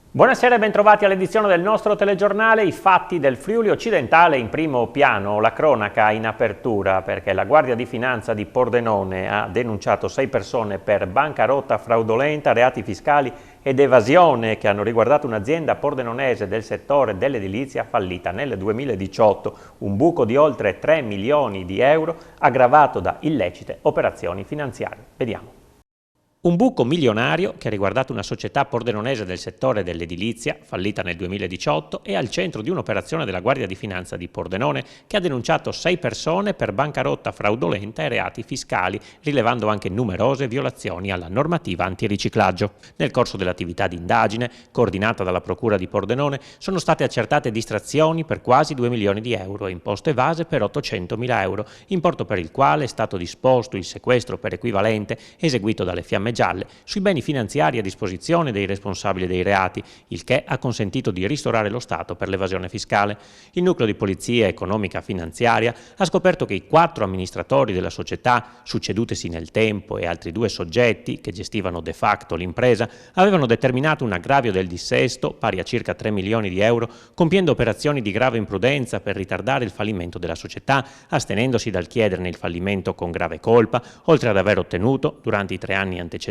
Buonasera e bentrovati all'edizione del nostro telegiornale. I fatti del Friuli occidentale in primo piano, la cronaca in apertura, perché la Guardia di Finanza di Pordenone ha denunciato 6 persone per bancarotta fraudolenta, reati fiscali ed evasione che hanno riguardato un'azienda pordenonese del settore dell'edilizia fallita nel 2018, un buco di oltre 3 milioni di euro aggravato da illecite operazioni finanziarie. Vediamo. Un buco milionario che ha riguardato una società pordenonese del settore dell'edilizia, fallita nel 2018, è al centro di un'operazione della Guardia di Finanza di Pordenone che ha denunciato 6 persone per bancarotta fraudolenta e reati fiscali, rilevando anche numerose violazioni alla normativa antiriciclaggio. Nel corso dell'attività di indagine, coordinata dalla Procura di Pordenone, sono state accertate distrazioni per quasi 2 milioni di euro e imposte evase per 800.000 euro, importo per il quale è stato disposto il sequestro per equivalente eseguito dalle Fiamme Gialle sui beni finanziari a disposizione dei responsabili dei reati, il che ha consentito di ristorare lo Stato per l'evasione fiscale. Il nucleo di polizia economica finanziaria ha scoperto che i 4 amministratori della società, succedutesi nel tempo, e altri 2 soggetti che gestivano de facto l'impresa, avevano determinato un aggravio del dissesto pari a circa 3 milioni di euro, compiendo operazioni di grave imprudenza per ritardare il fallimento della società, astenendosi dal chiederne il fallimento con grave colpa, oltre ad aver ottenuto, durante i 3 anni antecedenti,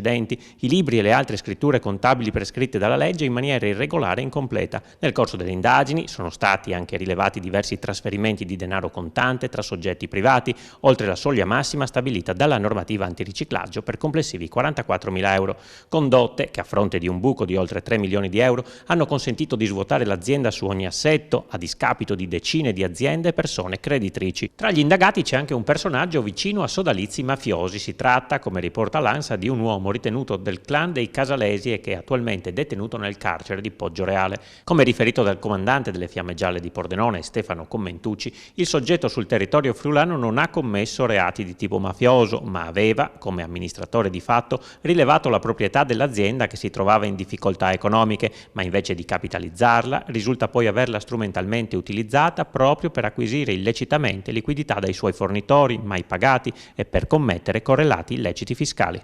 i libri e le altre scritture contabili prescritte dalla legge in maniera irregolare e incompleta. Nel corso delle indagini sono stati anche rilevati diversi trasferimenti di denaro contante tra soggetti privati, oltre la soglia massima stabilita dalla normativa antiriciclaggio per complessivi 44.000 euro. Condotte che, a fronte di un buco di oltre 3 milioni di euro, hanno consentito di svuotare l'azienda su ogni assetto, a discapito di decine di aziende e persone creditrici. Tra gli indagati c'è anche un personaggio vicino a sodalizi mafiosi. Si tratta, come riporta l'ANSA, di un uomo ritenuto del clan dei Casalesi e che è attualmente detenuto nel carcere di Poggioreale. Come riferito dal comandante delle Fiamme Gialle di Pordenone, Stefano Commentucci, il soggetto sul territorio friulano non ha commesso reati di tipo mafioso, ma aveva, come amministratore di fatto, rilevato la proprietà dell'azienda che si trovava in difficoltà economiche, ma invece di capitalizzarla, risulta poi averla strumentalmente utilizzata proprio per acquisire illecitamente liquidità dai suoi fornitori, mai pagati, e per commettere correlati illeciti fiscali.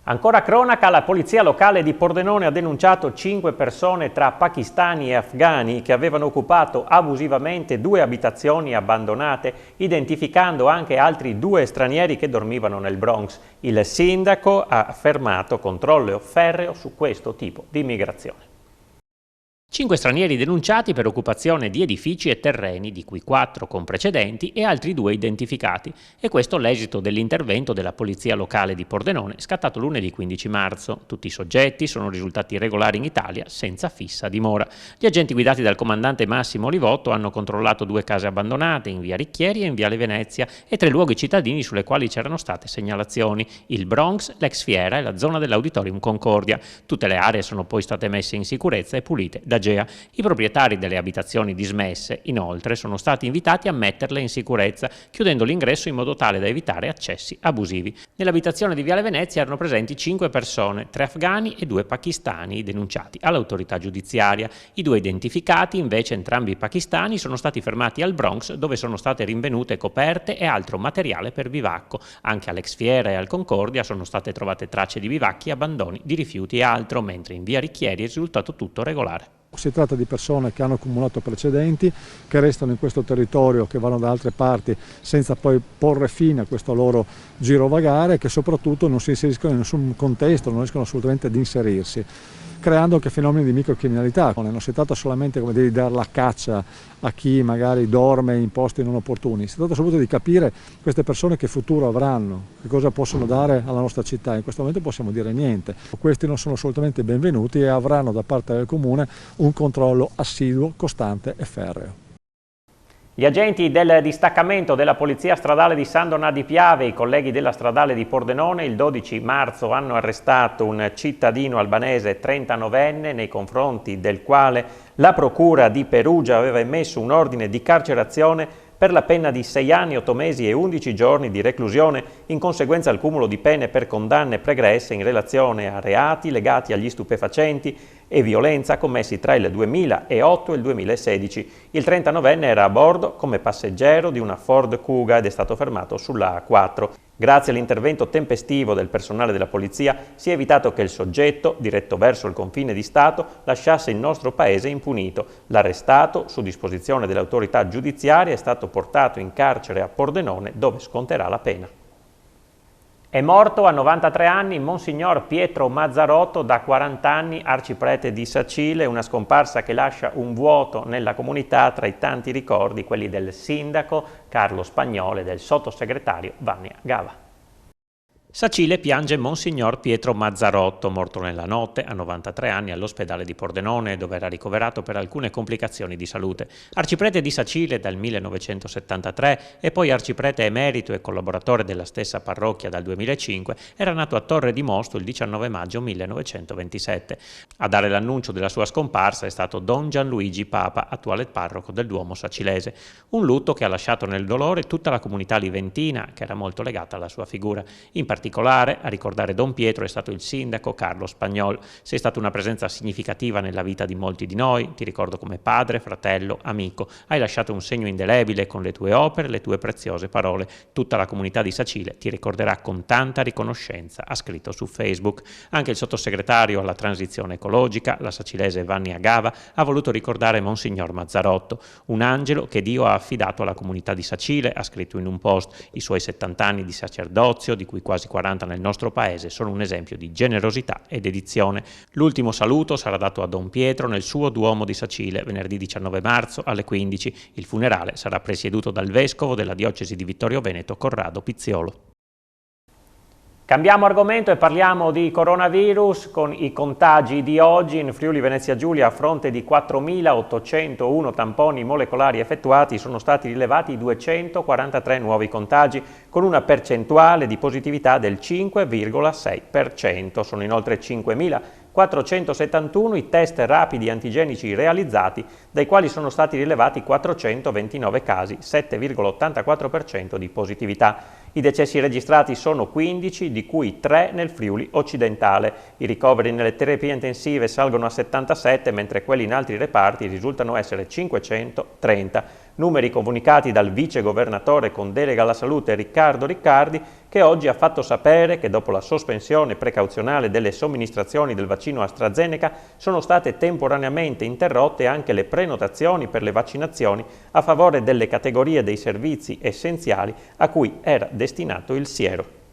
Ancora cronaca, la polizia locale di Pordenone ha denunciato 5 persone tra pakistani e afghani che avevano occupato abusivamente 2 abitazioni abbandonate, identificando anche altri 2 stranieri che dormivano nel Bronx. Il sindaco ha affermato controllo ferreo su questo tipo di immigrazione. 5 stranieri denunciati per occupazione di edifici e terreni, di cui 4 con precedenti e altri 2 identificati. E questo l'esito dell'intervento della polizia locale di Pordenone, scattato lunedì 15 marzo. Tutti i soggetti sono risultati regolari in Italia, senza fissa dimora. Gli agenti guidati dal comandante Massimo Olivotto hanno controllato 2 case abbandonate in via Ricchieri e in viale Venezia e 3 luoghi cittadini sulle quali c'erano state segnalazioni: il Bronx, l'ex Fiera e la zona dell'Auditorium Concordia. Tutte le aree sono poi state messe in sicurezza e pulite da AGEA. I proprietari delle abitazioni dismesse, inoltre, sono stati invitati a metterle in sicurezza, chiudendo l'ingresso in modo tale da evitare accessi abusivi. Nell'abitazione di viale Venezia erano presenti 5 persone, 3 afghani e 2 pakistani, denunciati all'autorità giudiziaria. I 2 identificati, invece entrambi pakistani, sono stati fermati al Bronx, dove sono state rinvenute coperte e altro materiale per bivacco. Anche all'ex Fiera e al Concordia sono state trovate tracce di bivacchi, abbandoni di rifiuti e altro, mentre in via Ricchieri è risultato tutto regolare. Si tratta di persone che hanno accumulato precedenti, che restano in questo territorio, che vanno da altre parti senza poi porre fine a questo loro girovagare, che soprattutto non si inseriscono in nessun contesto, non riescono assolutamente ad inserirsi, creando anche fenomeni di microcriminalità. Non si tratta solamente, come dire, di dare la caccia a chi magari dorme in posti non opportuni, si tratta soprattutto di capire queste persone che futuro avranno, che cosa possono dare alla nostra città. In questo momento possiamo dire niente. Questi non sono assolutamente benvenuti e avranno da parte del Comune un controllo assiduo, costante e ferreo. Gli agenti del distaccamento della Polizia Stradale di San Donà di Piave e i colleghi della Stradale di Pordenone il 12 marzo hanno arrestato un cittadino albanese 39enne nei confronti del quale la Procura di Perugia aveva emesso un ordine di carcerazione per la pena di 6 anni, 8 mesi e 11 giorni di reclusione in conseguenza al cumulo di pene per condanne pregresse in relazione a reati legati agli stupefacenti e violenza commessi tra il 2008 e il 2016. Il 39enne era a bordo come passeggero di una Ford Kuga ed è stato fermato sulla A4. Grazie all'intervento tempestivo del personale della polizia si è evitato che il soggetto, diretto verso il confine di Stato, lasciasse il nostro paese impunito. L'arrestato, su disposizione delle autorità giudiziarie, è stato portato in carcere a Pordenone, dove sconterà la pena. È morto a 93 anni Monsignor Pietro Mazzarotto, da 40 anni arciprete di Sacile, una scomparsa che lascia un vuoto nella comunità tra i tanti ricordi, quelli del sindaco Carlo Spagnolo e del sottosegretario Vanni Gava. Sacile piange Monsignor Pietro Mazzarotto, morto nella notte a 93 anni all'ospedale di Pordenone, dove era ricoverato per alcune complicazioni di salute. Arciprete di Sacile dal 1973 e poi arciprete emerito e collaboratore della stessa parrocchia dal 2005, era nato a Torre di Mosto il 19 maggio 1927. A dare l'annuncio della sua scomparsa è stato Don Gianluigi Papa, attuale parroco del Duomo sacilese. Un lutto che ha lasciato nel dolore tutta la comunità liventina, che era molto legata alla sua figura. In particolare, a ricordare Don Pietro è stato il sindaco Carlo Spagnolo. Sei stata una presenza significativa nella vita di molti di noi, ti ricordo come padre, fratello, amico. Hai lasciato un segno indelebile con le tue opere, le tue preziose parole. Tutta la comunità di Sacile ti ricorderà con tanta riconoscenza, ha scritto su Facebook. Anche il sottosegretario alla transizione ecologica, la sacilese Vanni Agava, ha voluto ricordare Monsignor Mazzarotto, un angelo che Dio ha affidato alla comunità di Sacile, ha scritto in un post. I suoi 70 anni di sacerdozio, di cui quasi 40 nel nostro paese, sono un esempio di generosità e dedizione. L'ultimo saluto sarà dato a Don Pietro nel suo Duomo di Sacile venerdì 19 marzo alle 15. Il funerale sarà presieduto dal vescovo della diocesi di Vittorio Veneto, Corrado Pizziolo. Cambiamo argomento e parliamo di coronavirus. Con i contagi di oggi in Friuli Venezia Giulia, a fronte di 4.801 tamponi molecolari effettuati, sono stati rilevati 243 nuovi contagi, con una percentuale di positività del 5,6%. Sono inoltre 5.471 i test rapidi antigenici realizzati, dai quali sono stati rilevati 429 casi, 7,84% di positività. I decessi registrati sono 15, di cui 3 nel Friuli occidentale. I ricoveri nelle terapie intensive salgono a 77, mentre quelli in altri reparti risultano essere 530. Numeri comunicati dal vice governatore con delega alla salute Riccardo Riccardi, che oggi ha fatto sapere che dopo la sospensione precauzionale delle somministrazioni del vaccino AstraZeneca sono state temporaneamente interrotte anche le prenotazioni per le vaccinazioni a favore delle categorie dei servizi essenziali a cui era destinato il siero.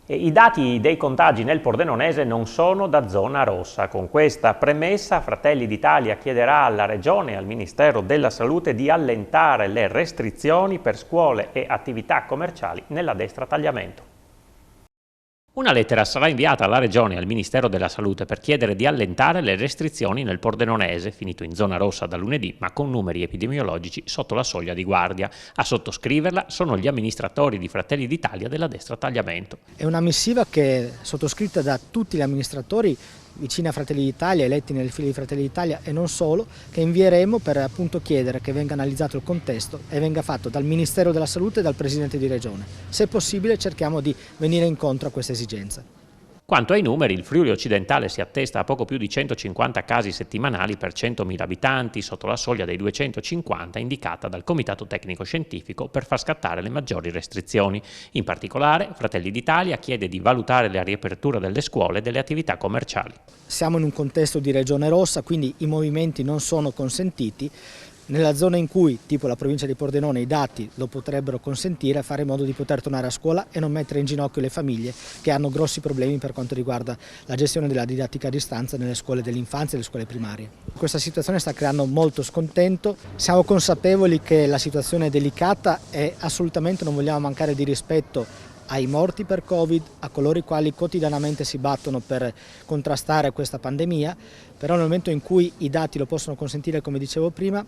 I dati dei contagi nel Pordenonese non sono da zona rossa. Con questa premessa, Fratelli d'Italia chiederà alla Regione e al Ministero della Salute di allentare le restrizioni per scuole e attività commerciali nella destra tagliamento. Una lettera sarà inviata alla Regione e al Ministero della Salute per chiedere di allentare le restrizioni nel Pordenonese, finito in zona rossa da lunedì, ma con numeri epidemiologici sotto la soglia di guardia. A sottoscriverla sono gli amministratori di Fratelli d'Italia della destra tagliamento. È una missiva che è sottoscritta da tutti gli amministratori vicini a Fratelli d'Italia, eletti nel filo di Fratelli d'Italia e non solo, che invieremo per appunto chiedere che venga analizzato il contesto e venga fatto dal Ministero della Salute e dal Presidente di Regione. Se possibile cerchiamo di venire incontro a queste esigenze. Quanto ai numeri, il Friuli occidentale si attesta a poco più di 150 casi settimanali per 100.000 abitanti, sotto la soglia dei 250 indicata dal Comitato Tecnico Scientifico per far scattare le maggiori restrizioni. In particolare, Fratelli d'Italia chiede di valutare la riapertura delle scuole e delle attività commerciali. Siamo in un contesto di regione rossa, quindi i movimenti non sono consentiti. Nella zona in cui, tipo la provincia di Pordenone, i dati lo potrebbero consentire, fare in modo di poter tornare a scuola e non mettere in ginocchio le famiglie che hanno grossi problemi per quanto riguarda la gestione della didattica a distanza nelle scuole dell'infanzia e le scuole primarie. Questa situazione sta creando molto scontento, siamo consapevoli che la situazione è delicata e assolutamente non vogliamo mancare di rispetto ai morti per Covid, a coloro i quali quotidianamente si battono per contrastare questa pandemia, però nel momento in cui i dati lo possono consentire, come dicevo prima,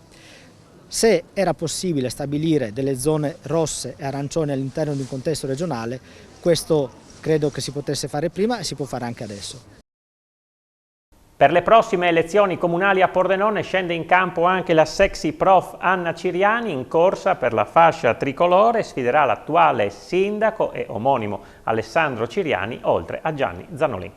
se era possibile stabilire delle zone rosse e arancioni all'interno di un contesto regionale, questo credo che si potesse fare prima e si può fare anche adesso. Per le prossime elezioni comunali a Pordenone scende in campo anche la sexy prof Anna Ciriani, in corsa per la fascia tricolore, sfiderà l'attuale sindaco e omonimo Alessandro Ciriani, oltre a Gianni Zanolin.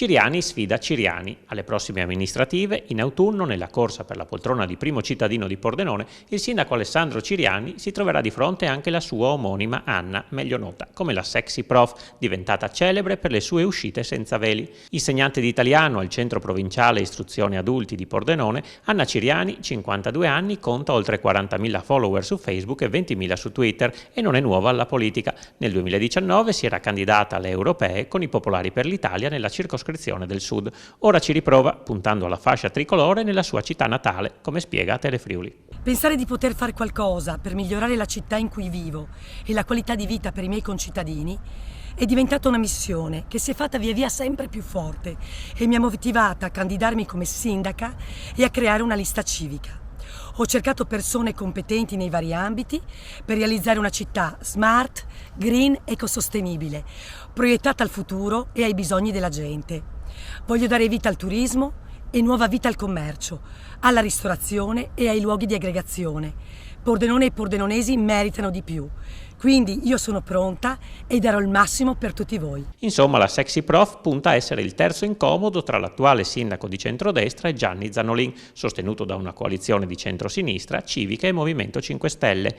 Ciriani sfida Ciriani. Alle prossime amministrative, in autunno, nella corsa per la poltrona di primo cittadino di Pordenone, il sindaco Alessandro Ciriani si troverà di fronte anche la sua omonima Anna, meglio nota come la sexy prof, diventata celebre per le sue uscite senza veli. Insegnante di italiano al Centro Provinciale Istruzione Adulti di Pordenone, Anna Ciriani, 52 anni, conta oltre 40.000 follower su Facebook e 20.000 su Twitter e non è nuova alla politica. Nel 2019 si era candidata alle europee con i Popolari per l'Italia nella circoscrizione del Sud. Ora ci riprova puntando alla fascia tricolore nella sua città natale, come spiega a Telefriuli. Pensare di poter fare qualcosa per migliorare la città in cui vivo e la qualità di vita per i miei concittadini è diventata una missione che si è fatta via via sempre più forte e mi ha motivata a candidarmi come sindaca e a creare una lista civica. Ho cercato persone competenti nei vari ambiti per realizzare una città smart, green, ecosostenibile, proiettata al futuro e ai bisogni della gente. Voglio dare vita al turismo e nuova vita al commercio, alla ristorazione e ai luoghi di aggregazione. Pordenone e i pordenonesi meritano di più. Quindi io sono pronta e darò il massimo per tutti voi. Insomma, la sexy prof punta a essere il terzo incomodo tra l'attuale sindaco di centrodestra e Gianni Zannolin, sostenuto da una coalizione di centrosinistra, Civica e Movimento 5 Stelle.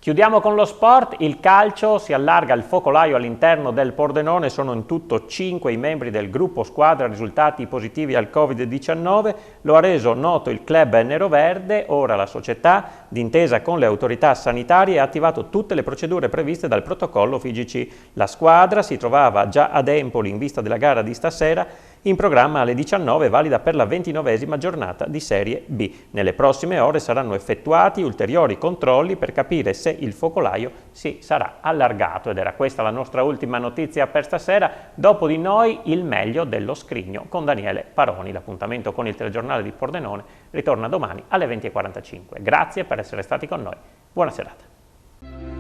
Chiudiamo con lo sport, il calcio, si allarga il focolaio all'interno del Pordenone, sono in tutto 5 i membri del gruppo squadra risultati positivi al Covid-19, lo ha reso noto il club neroverde, ora la società, d'intesa con le autorità sanitarie, ha attivato tutte le procedure previste dal protocollo FIGC. La squadra si trovava già ad Empoli in vista della gara di stasera, in programma alle 19, valida per la 29esima giornata di Serie B. Nelle prossime ore saranno effettuati ulteriori controlli per capire se il focolaio si sarà allargato. Ed era questa la nostra ultima notizia per stasera. Dopo di noi il meglio dello scrigno con Daniele Paroni. L'appuntamento con il telegiornale di Pordenone ritorna domani alle 20:45. Grazie per essere stati con noi. Buona serata.